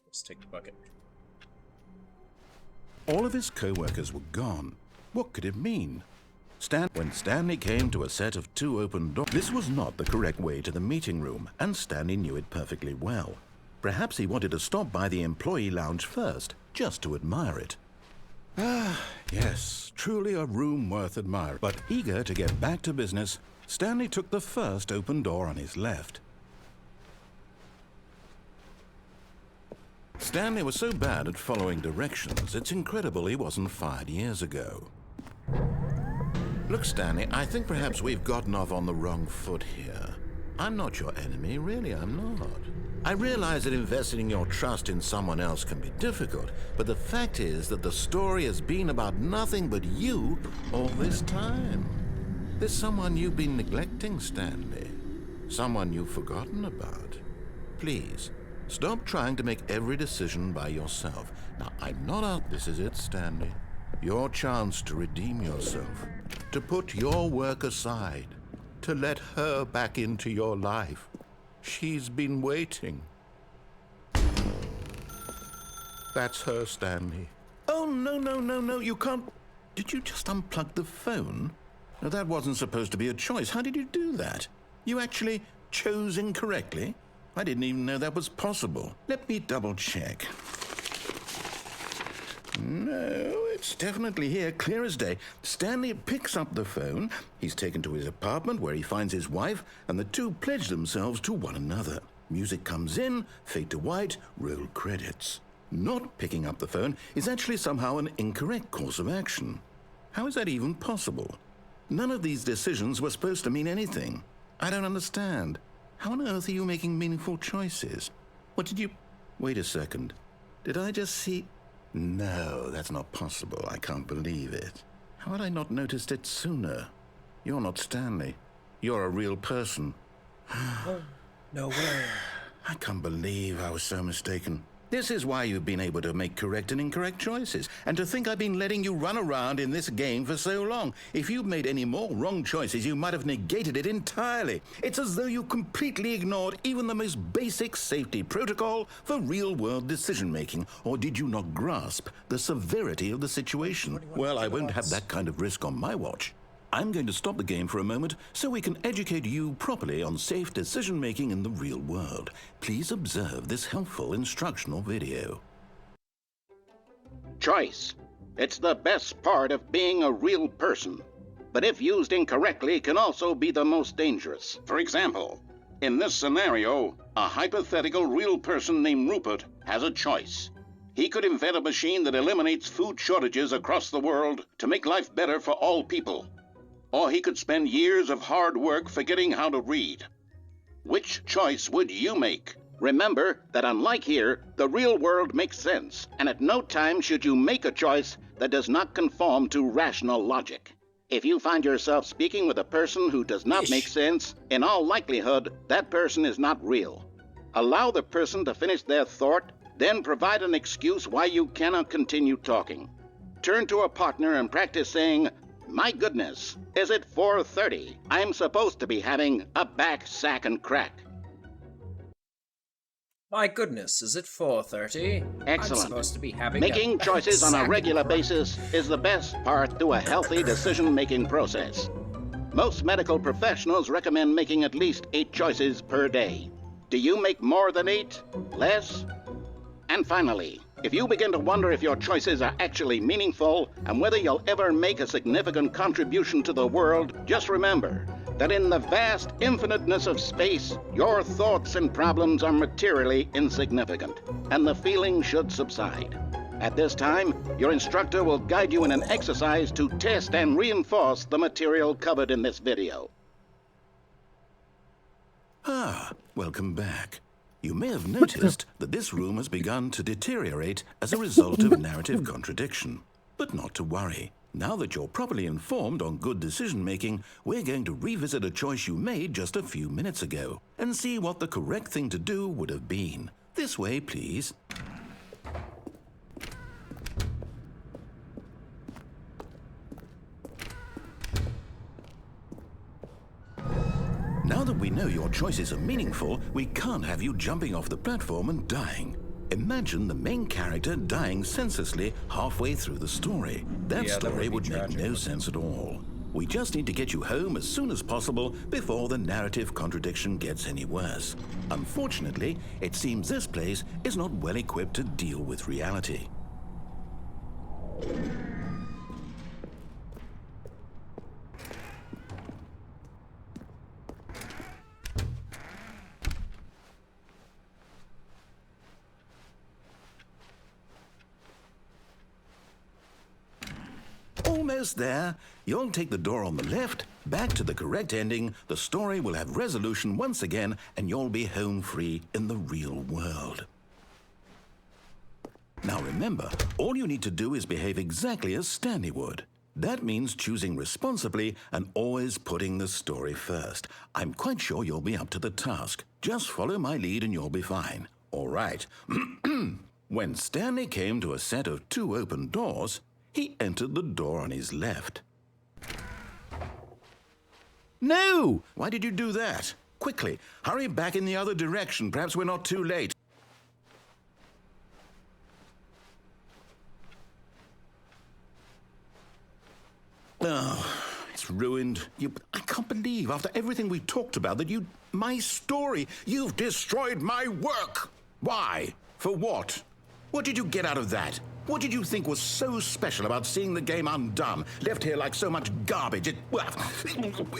Let's take the bucket. All of his co-workers were gone. What could it mean? When Stanley came to a set of 2 open doors, this was not the correct way to the meeting room, and Stanley knew it perfectly well. Perhaps he wanted to stop by the employee lounge first, just to admire it. Ah, yes, truly a room worth admiring. But eager to get back to business, Stanley took the first open door on his left. Stanley was so bad at following directions, it's incredible he wasn't fired years ago. Look, Stanley, I think perhaps we've gotten off on the wrong foot here. I'm not your enemy, really, I'm not. I realize that investing your trust in someone else can be difficult, but the fact is that the story has been about nothing but you all this time. There's someone you've been neglecting, Stanley. Someone you've forgotten about. Please, stop trying to make every decision by yourself. Now, I'm not out. This is it, Stanley. Your chance to redeem yourself. To put your work aside. To let her back into your life. She's been waiting. That's her, Stanley. Oh, no, you can't. Did you just unplug the phone? No, that wasn't supposed to be a choice. How did you do that? You actually chose incorrectly? I didn't even know that was possible. Let me double check. No, it's definitely here, clear as day. Stanley picks up the phone. He's taken to his apartment where he finds his wife, and the two pledge themselves to one another. Music comes in, fade to white, roll credits. Not picking up the phone is actually somehow an incorrect course of action. How is that even possible? None of these decisions were supposed to mean anything. I don't understand. How on earth are you making meaningful choices? What did you... Wait a second. Did I just see... No, that's not possible. I can't believe it. How had I not noticed it sooner? You're not Stanley. You're a real person. Oh, no way. I can't believe I was so mistaken. This is why you've been able to make correct and incorrect choices. And to think I've been letting you run around in this game for so long. If you'd made any more wrong choices, you might have negated it entirely. It's as though you completely ignored even the most basic safety protocol for real-world decision-making. Or did you not grasp the severity of the situation? Well, I won't have that kind of risk on my watch. I'm going to stop the game for a moment so we can educate you properly on safe decision-making in the real world. Please observe this helpful instructional video. Choice. It's the best part of being a real person. But if used incorrectly, can also be the most dangerous. For example, in this scenario, a hypothetical real person named Rupert has a choice. He could invent a machine that eliminates food shortages across the world to make life better for all people. Or he could spend years of hard work forgetting how to read. Which choice would you make? Remember that unlike here, the real world makes sense, and at no time should you make a choice that does not conform to rational logic. If you find yourself speaking with a person who does not make sense, in all likelihood, that person is not real. Allow the person to finish their thought, then provide an excuse why you cannot continue talking. Turn to a partner and practice saying, "My goodness, is it 4:30? I'm supposed to be having a back, sack, and crack." My goodness, is it 4:30? Excellent. I'm supposed to be having Making a choices on a sack regular and crack. basis is the best part to a healthy decision-making process. Most medical professionals recommend making at least 8 choices per day. Do you make more than 8? Less? And finally, if you begin to wonder if your choices are actually meaningful and whether you'll ever make a significant contribution to the world, just remember that in the vast infiniteness of space, your thoughts and problems are materially insignificant, and the feeling should subside. At this time, your instructor will guide you in an exercise to test and reinforce the material covered in this video. Ah, welcome back. You may have noticed that this room has begun to deteriorate as a result of narrative contradiction. But not to worry. Now that you're properly informed on good decision-making, we're going to revisit a choice you made just a few minutes ago and see what the correct thing to do would have been. This way, please. Now that we know your choices are meaningful, we can't have you jumping off the platform and dying. Imagine the main character dying senselessly halfway through the story. That Yeah, that story would would be make tragic, no wouldn't sense at all. We just need to get you home as soon as possible before the narrative contradiction gets any worse. Unfortunately, it seems this place is not well equipped to deal with reality. Almost there. You'll take the door on the left, back to the correct ending, the story will have resolution once again, and you'll be home free in the real world. Now remember, all you need to do is behave exactly as Stanley would. That means choosing responsibly and always putting the story first. I'm quite sure you'll be up to the task. Just follow my lead and you'll be fine. All right. When Stanley came to a set of 2 open doors, he entered the door on his left. No! Why did you do that? Quickly, hurry back in the other direction. Perhaps we're not too late. Oh, it's ruined. I can't believe, after everything we talked about, that my story, you've destroyed my work. Why? For what? What did you get out of that? What did you think was so special about seeing the game undone, left here like so much garbage?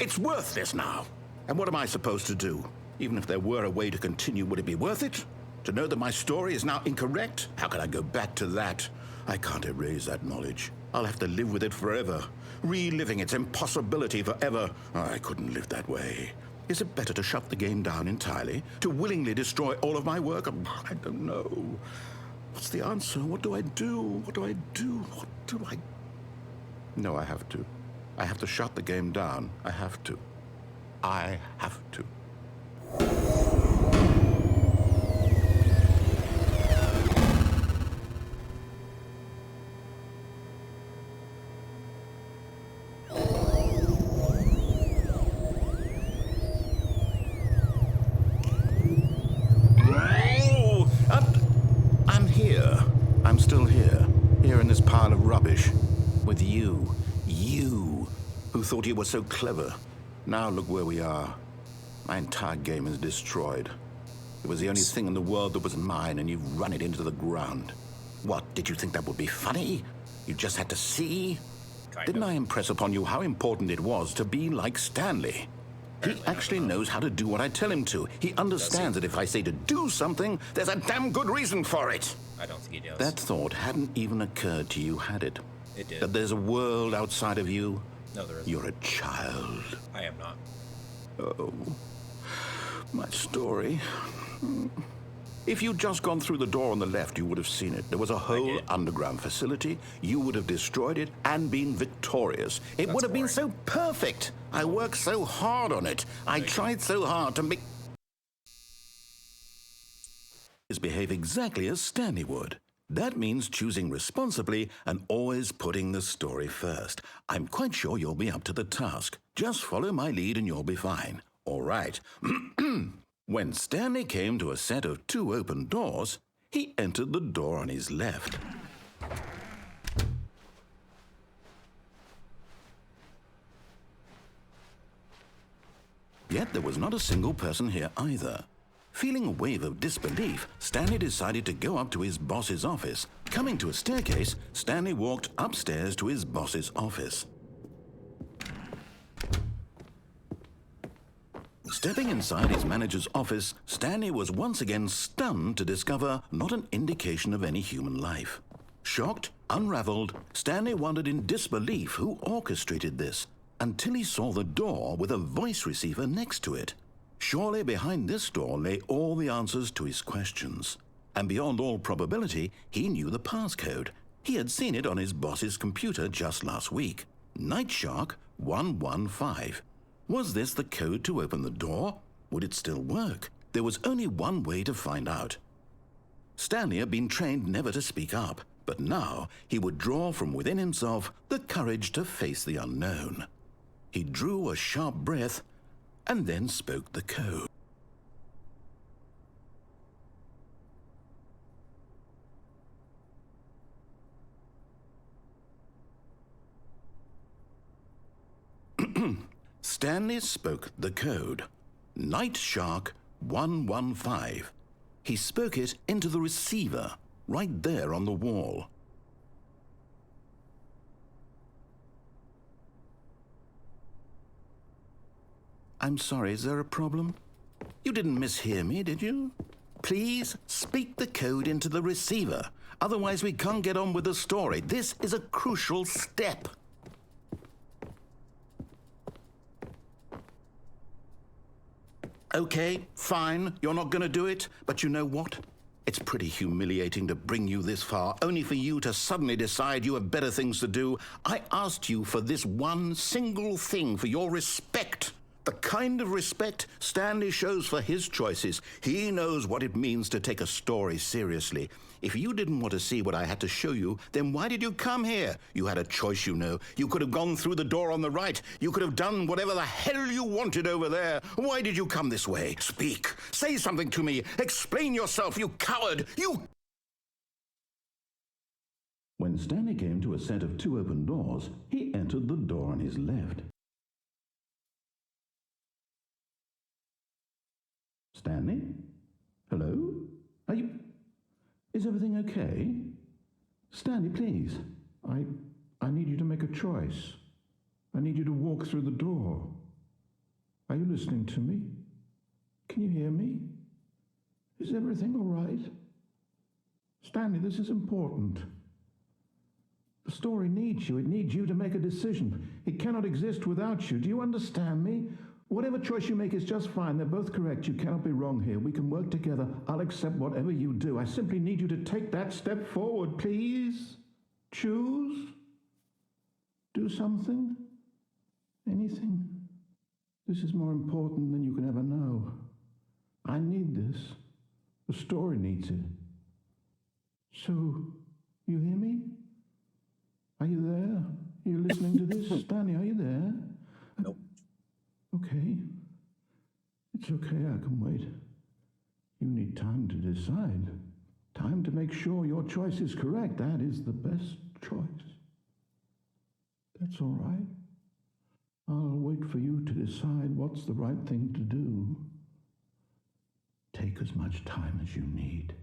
It's worthless now. And what am I supposed to do? Even if there were a way to continue, would it be worth it? To know that my story is now incorrect? How can I go back to that? I can't erase that knowledge. I'll have to live with it forever, reliving its impossibility forever. I couldn't live that way. Is it better to shut the game down entirely? To willingly destroy all of my work? I don't know. What's the answer? What do I do? What do I do? What do I... No, I have to. I have to shut the game down. I have to. I have to. I'm still here in this pile of rubbish, with you who thought you were so clever. Now look where we are. My entire game is destroyed. It was the only thing in the world that was mine, and you've run it into the ground. What, did you think that would be funny? You just had to see? Didn't I impress upon you how important it was to be like Stanley? He actually knows how to do what I tell him to. He understands that if I say to do something, there's a damn good reason for it. I don't think he does. That thought hadn't even occurred to you, had it? It did. That there's a world outside of you? No, there isn't. You're a child. I am not. Oh, my story. If you'd just gone through the door on the left, you would have seen it. There was a whole underground facility. You would have destroyed it and been victorious. It would have been so perfect. I worked so hard on it. I tried so hard to make... behave exactly as Stanley would. That means choosing responsibly and always putting the story first. I'm quite sure you'll be up to the task. Just follow my lead and you'll be fine. All right. When Stanley came to a set of 2 open doors, he entered the door on his left. Yet there was not a single person here either. Feeling a wave of disbelief, Stanley decided to go up to his boss's office. Coming to a staircase, Stanley walked upstairs to his boss's office. Stepping inside his manager's office, Stanley was once again stunned to discover not an indication of any human life. Shocked, unraveled, Stanley wondered in disbelief who orchestrated this, until he saw the door with a voice receiver next to it. Surely behind this door lay all the answers to his questions. And beyond all probability, he knew the passcode. He had seen it on his boss's computer just last week. Nightshark 115. Was this the code to open the door? Would it still work? There was only one way to find out. Stanley had been trained never to speak up, but now he would draw from within himself the courage to face the unknown. He drew a sharp breath and then spoke the code. Stanley spoke the code. Night Shark 115. He spoke it into the receiver, right there on the wall. I'm sorry, is there a problem? You didn't mishear me, did you? Please speak the code into the receiver. Otherwise, we can't get on with the story. This is a crucial step. Okay, fine, you're not going to do it, but you know what? It's pretty humiliating to bring you this far, only for you to suddenly decide you have better things to do. I asked you for this one single thing, for your respect. The kind of respect Stanley shows for his choices. He knows what it means to take a story seriously. If you didn't want to see what I had to show you, then why did you come here? You had a choice, you know. You could have gone through the door on the right. You could have done whatever the hell you wanted over there. Why did you come this way? Speak. Say something to me. Explain yourself, you coward. You... When Stanley came to a set of 2 open doors, he entered the door on his left. Stanley? Hello? Are you... Is everything okay? Stanley, please. I need you to make a choice. I need you to walk through the door. Are you listening to me? Can you hear me? Is everything all right? Stanley, this is important. The story needs you. It needs you to make a decision. It cannot exist without you. Do you understand me? Whatever choice you make is just fine. They're both correct. You cannot be wrong here. We can work together. I'll accept whatever you do. I simply need you to take that step forward, please. Choose. Do something. Anything. This is more important than you can ever know. I need this. The story needs it. So, you hear me? Are you there? Are you listening to this? Stanley, are you there? Nope. Okay. It's okay, I can wait. You need time to decide. Time to make sure your choice is correct. That is the best choice. That's all right. I'll wait for you to decide what's the right thing to do. Take as much time as you need.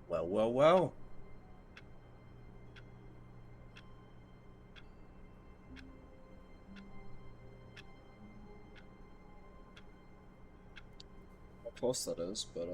Well, well, well. How close that is, but